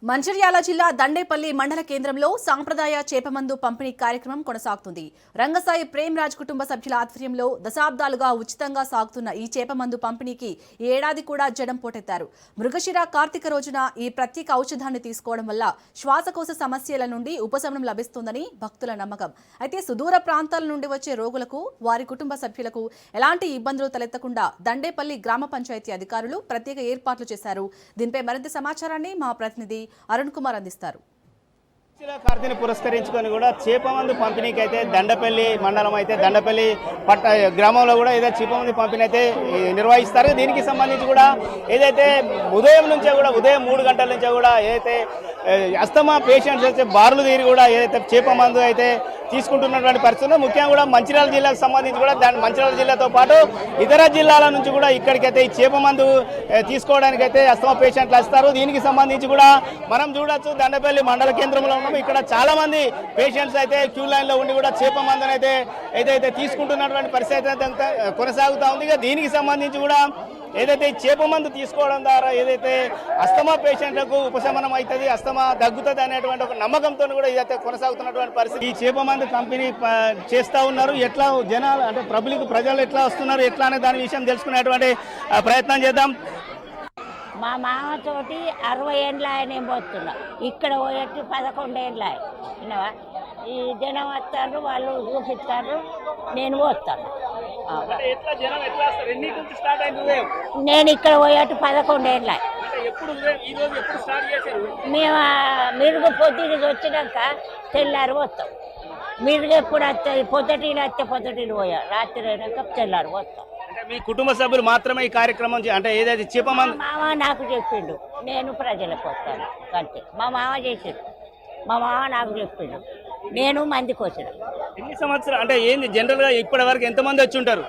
మంచిర్యాల జిల్లా దండేపల్లి మండల కేంద్రంలో సాంప్రదాయ చేపమందు పంపిణీ కార్యక్రమం కొనసాగుతుంది. రంగసాయి ప్రేమ్రాజ్ కుటుంబ సభ్యుల ఆధ్వర్యంలో దశాబ్దాలుగా ఉచితంగా సాగుతున్న ఈ చేపమందు పంపిణీకి ఈ ఏడాది కూడా జనం పోటెత్తారు. మృగశిర కార్తీక రోజున ఈ ప్రత్యేక ఔషధాన్ని తీసుకోవడం వల్ల శ్వాసకోశ సమస్యల నుండి ఉపశమనం లభిస్తుందని భక్తుల నమ్మకం. అయితే సుదూర ప్రాంతాల నుండి వచ్చే రోగులకు, వారి కుటుంబ సభ్యులకు ఎలాంటి ఇబ్బందులు తలెత్తకుండా దండేపల్లి గ్రామ పంచాయతీ అధికారులు ప్రత్యేక ఏర్పాట్లు చేశారు. దీనిపై మరింత సమాచారాన్ని మా ప్రతినిధి అరుణ్ కుమార్ అందిస్తారు. కార్తీని పురస్కరించుకొని కూడా చేపమందు పంపిణీకి అయితే దండపల్లి మండలం అయితే దండపల్లి గ్రామంలో కూడా ఏదైతే చేపమందు పంపిణీ అయితే నిర్వహిస్తారు. దీనికి సంబంధించి కూడా ఏదైతే ఉదయం 3 గంటల నుంచే కూడా ఏదైతే అస్తమా పేషెంట్స్ అయితే బారులు తీరి కూడా ఏదైతే చేపమందు అయితే తీసుకుంటున్నటువంటి పరిస్థితుల్లో ముఖ్యంగా కూడా మంచిర్యాల జిల్లాకు సంబంధించి కూడా మంచిర్యాల జిల్లాతో పాటు ఇతర జిల్లాల నుంచి కూడా ఇక్కడికైతే ఈ చేపమందు తీసుకోవడానికైతే అస్తమా పేషెంట్లు వస్తారు. దీనికి సంబంధించి కూడా మనం చూడొచ్చు దండపల్లి మండల కేంద్రంలో ఉన్నాము. ఇక్కడ చాలా మంది పేషెంట్స్ అయితే క్యూ లైన్ లో ఉండి కూడా చేపమందును అయితే ఏదైతే తీసుకుంటున్నటువంటి పరిస్థితి అయితే కొనసాగుతూ ఉంది. దీనికి సంబంధించి కూడా ఏదైతే చేపమందు తీసుకోవడం ద్వారా ఏదైతే అస్తమా పేషెంట్లకు ఉపశమనం అవుతుంది, అస్తమా తగ్గుతుంది అనేటువంటి ఒక నమ్మకంతో కూడా ఇదైతే కొనసాగుతున్నటువంటి పరిస్థితి. ఈ చేపమందు కంపెనీ చేస్తూ ఉన్నారు. ఎట్లా జనాలు అంటే ప్రజలు ఎట్లా వస్తున్నారు, ఎట్లా అనే దాని విషయం తెలుసుకునేటువంటి ప్రయత్నం చేద్దాం. మా మామతోటి 60 ఏండ్ల ఆయన పోతున్నా, ఇక్కడ పోయేట్టు 11 ఏండ్ల విన్నావా. ఈ జనం వస్తారు, వాళ్ళు చూపిస్తారు, నేను పోతాను. నేను ఇక్కడ పోయేట్టు 11 ఏండ్ల. మేము మిరుగు పొద్దుకి వచ్చినాక తెల్లారి పోతాం. మిరుగు ఎప్పుడు వస్తుంది, పొద్దుటీలు వస్తే పొద్దుటీలు పోయా, రాత్రి అయినాక తెల్లారి పోతాం. మీ కుటుంబ సభ్యులు మాత్రమే ఈ కార్యక్రమం అంటే ఏదైతే చేపమందు మామ నాకు చెప్పిండు, నేను ప్రజలకు వస్తాను అంతే. మా మామ చేసిండు, మా మామ నాకు చెప్పిండు, నేను మందికి వచ్చిన. ఎన్ని సంవత్సరాలు అంటే ఏంది జనరల్ గా ఇప్పటి వరకు ఎంతమంది వచ్చి ఉంటారు?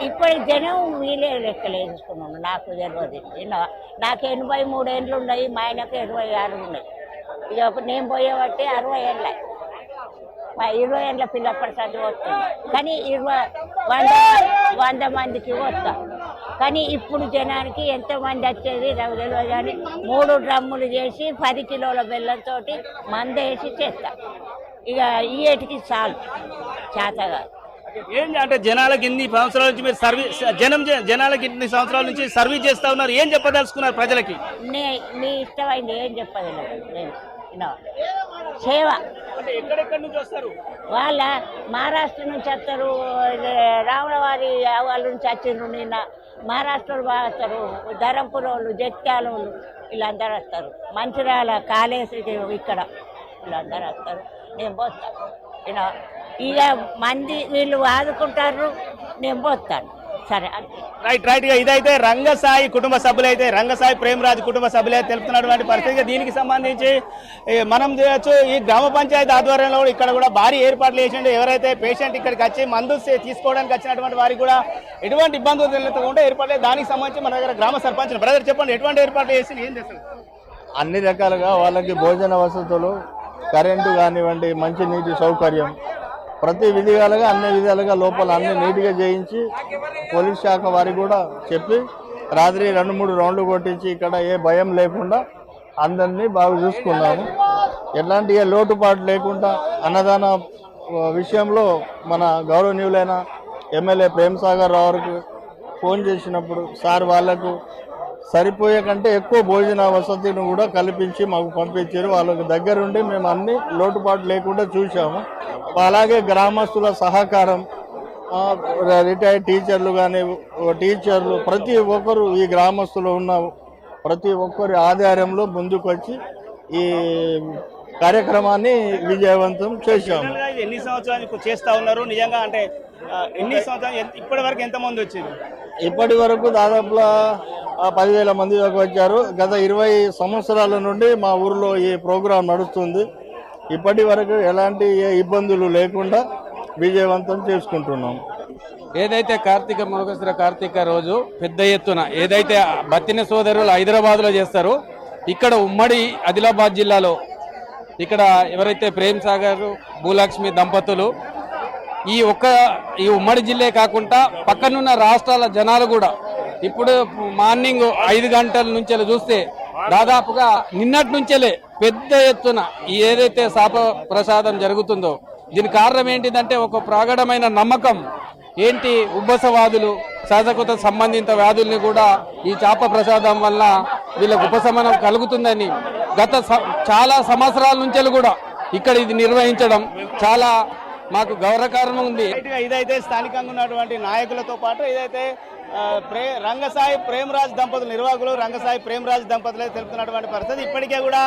ఇప్పుడు జనం వీలే లెక్కలేసుకున్నాను, నాకు తెలియదు. నాకు 83 ఏండ్లు ఉన్నాయి, మా ఆయనకు 26 ఉన్నాయి. ఇక నేను పోయేబట్టి 60 ఏళ్ళ, 20 ఏళ్ళ పిల్లప్పటి చదువు వస్తుంది. కానీ 100 మందికి వస్తాం. కానీ ఇప్పుడు జనానికి ఎంతమంది వచ్చేది తెలియదు. కానీ 3 డ్రమ్ములు చేసి 10 కిలోల బెల్లంతో మందేసి చేస్తాం. ఇక ఈ ఏటికి చాలు, చేతగా. ఏంటి అంటే జనాలకి ఇన్ని సంవత్సరాల నుంచి మీరు జనాలకి ఇన్ని సంవత్సరాల నుంచి సర్వీస్ చేస్తా ఉన్నారు, ఏం చెప్పదలుచుకున్నారు ప్రజలకి? మీ ఇష్టమైంది ఏం చెప్పదు నేను సేవ. ఎక్కడెక్కడి నుంచి వస్తారు? వాళ్ళ మహారాష్ట్ర నుంచి వస్తారు, రావణవారి వాళ్ళ నుంచి వచ్చిండ్రు. నిన్న మహారాష్ట్రలో వస్తారు, ధరంపూర్ వాళ్ళు, జగిత్యాల వాళ్ళు, వీళ్ళందరూ వస్తారు. మంచిర్యాల కాళేశ్వరి ఇక్కడ వీళ్ళందరూ వస్తారు. నేను పోతాను. ఇక మంది వీళ్ళు ఆదుకుంటారు, నేను పోతాను. సరే రైట్ గా ఇదైతే రంగసాయి కుటుంబ సభ్యులైతే రంగసాయి ప్రేమ్రాజ్ కుటుంబ సభ్యులైతే తెలుపుతున్నటువంటి పరిస్థితి. దీనికి సంబంధించి మనం చేయొచ్చు ఈ గ్రామ పంచాయతీ ఆధ్వర్యంలో ఇక్కడ కూడా భారీ ఏర్పాట్లు చేసిండు. ఎవరైతే పేషెంట్ ఇక్కడికి వచ్చి మందు తీసుకోవడానికి వచ్చినటువంటి వారికి కూడా ఎటువంటి ఇబ్బందులు తెలియకుండా ఏర్పాట్లు. దానికి సంబంధించి మన దగ్గర గ్రామ సర్పంచ్ బ్రదర్ చెప్పండి, ఎటువంటి ఏర్పాట్లు చేసి ఏం చేస్తారు? అన్ని రకాలుగా వాళ్ళకి భోజన వసతులు, కరెంటు కానివ్వండి, మంచినీటి సౌకర్యం, ప్రతి విధాలుగా అన్ని విధాలుగా లోపల అన్ని నీట్గా చేయించి పోలీస్ శాఖ వారికి కూడా చెప్పి రాత్రి 2-3 రౌండ్లు కొట్టించి ఇక్కడ ఏ భయం లేకుండా అందరినీ బాగా చూసుకున్నాము. ఎలాంటి లోటుపాటు లేకుండా అన్నదాన విషయంలో మన గౌరవనీయులైన ఎమ్మెల్యే ప్రేమ్సాగర్ రావుకి ఫోన్ చేసినప్పుడు సార్ వాళ్లకు సరిపోయే కంటే ఎక్కువ భోజన వసతిని కూడా కల్పించి మాకు పంపించారు. వాళ్ళకి దగ్గరుండి మేము అన్ని లోటుపాటు లేకుండా చూసాము. అలాగే గ్రామస్తుల సహకారం, రిటైర్డ్ టీచర్లు కానీ టీచర్లు ప్రతి ఒక్కరు ఈ గ్రామస్తులు ఉన్న ప్రతి ఒక్కరి ఆధ్వర్యంలో ముందుకొచ్చి ఈ కార్యక్రమాన్ని విజయవంతం చేశాము. ఎన్ని సంవత్సరాలు చేస్తా ఉన్నారు నిజంగా అంటే ఎన్ని సంవత్సరాలు ఇప్పటి వరకు ఎంతమంది వచ్చారు? ఇప్పటి వరకు దాదాపుగా 10,000 మంది దాకా వచ్చారు. గత 20 సంవత్సరాల నుండి మా ఊర్లో ఈ ప్రోగ్రాం నడుస్తుంది. ఇప్పటి వరకు ఎలాంటి ఇబ్బందులు లేకుండా విజయవంతం చేసుకుంటున్నాం. ఏదైతే మృగశిర కార్తీక రోజు పెద్ద ఎత్తున ఏదైతే బత్తిన సోదరులు హైదరాబాద్లో చేస్తారో, ఇక్కడ ఉమ్మడి ఆదిలాబాద్ జిల్లాలో ఇక్కడ ఎవరైతే ప్రేమ్ సాగర్ భూలక్ష్మి దంపతులు ఈ ఉమ్మడి జిల్లా కాకుండా పక్కనున్న రాష్ట్రాల జనాలు కూడా ఇప్పుడు మార్నింగ్ 5 గంటల నుంచి చూస్తే దాదాపుగా నిన్నటి నుంచేలే పెద్ద ఎత్తున ఏదైతే శాప ప్రసాదం జరుగుతుందో దీని కారణం ఏంటిదంటే ఒక ప్రగాఢమైన నమ్మకం ఏంటి ఉబ్బసవాదులు శ్వాసకోశ సంబంధిత వ్యాధుల్ని కూడా ఈ చాప ప్రసాదం వల్ల వీళ్ళకు ఉపశమనం కలుగుతుందని గత చాలా సంవత్సరాల నుంచి కూడా ఇక్కడ ఇది నిర్వహించడం చాలా మాకు గౌరవకారణం ఉంది. ఇదైతే స్థానికంగా ఉన్నటువంటి నాయకులతో పాటు ఇదైతే రంగసాయి ప్రేమరాజ్ దంపతులు నిర్వాహకులు రంగసాయి ప్రేమరాజ్ దంపతులు తెలుపుతున్నటువంటి పరిస్థితి. ఇప్పటికే కూడా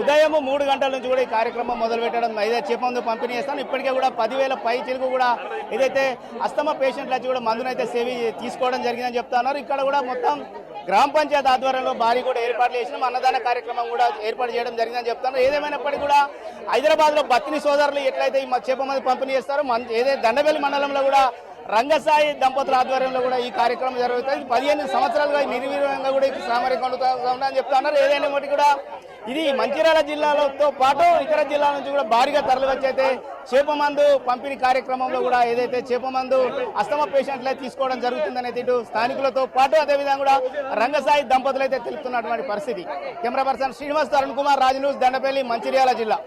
ఉదయం 3 గంటల నుంచి కూడా ఈ కార్యక్రమం మొదలు పెట్టడం ఏదైతే చేపమందు పంపిణీ చేస్తాను. ఇప్పటికే కూడా 10,000 పై చిలుకు కూడా ఏదైతే అస్తమా పేషెంట్లు వచ్చి కూడా మందునైతే సేవి తీసుకోవడం జరిగిందని చెప్తున్నారు. ఇక్కడ కూడా మొత్తం గ్రామ పంచాయతీ ఆధ్వర్యంలో భారీ కూడా ఏర్పాట్లు చేసినాం. అన్నదాన కార్యక్రమం కూడా ఏర్పాటు చేయడం జరిగిందని చెప్తున్నారు. ఏదేమైనప్పటికీ కూడా హైదరాబాద్ లో బత్తిని సోదరులు ఎట్లయితే ఈ చేపమందు పంపిణీ చేస్తారో ఏదైతే దండపల్లి మండలంలో కూడా రంగసాయి దంపతుల ఆధ్వర్యంలో కూడా ఈ కార్యక్రమం జరుగుతుంది. 15 సంవత్సరాలుగా నిర్వీర్యంగా కూడా ఈ సామరిక అని చెప్తున్నారు. ఏదైనా కూడా ఇది మంచిర్యాల జిల్లాలతో పాటు ఇతర జిల్లాల నుంచి కూడా భారీగా తరలివచ్చైతే చేపమందు పంపిణీ కార్యక్రమంలో కూడా ఏదైతే చేపమందు అస్తమా పేషెంట్లే తీసుకోవడం జరుగుతుందనే ఇటు స్థానికులతో పాటు అదేవిధంగా కూడా రంగసాయి దంపతులు అయితే తెలుపుతున్నటువంటి పరిస్థితి. Camera person Srinivas, Arun Kumar, Raj news, Dandepalli, Mancherial జిల్లా.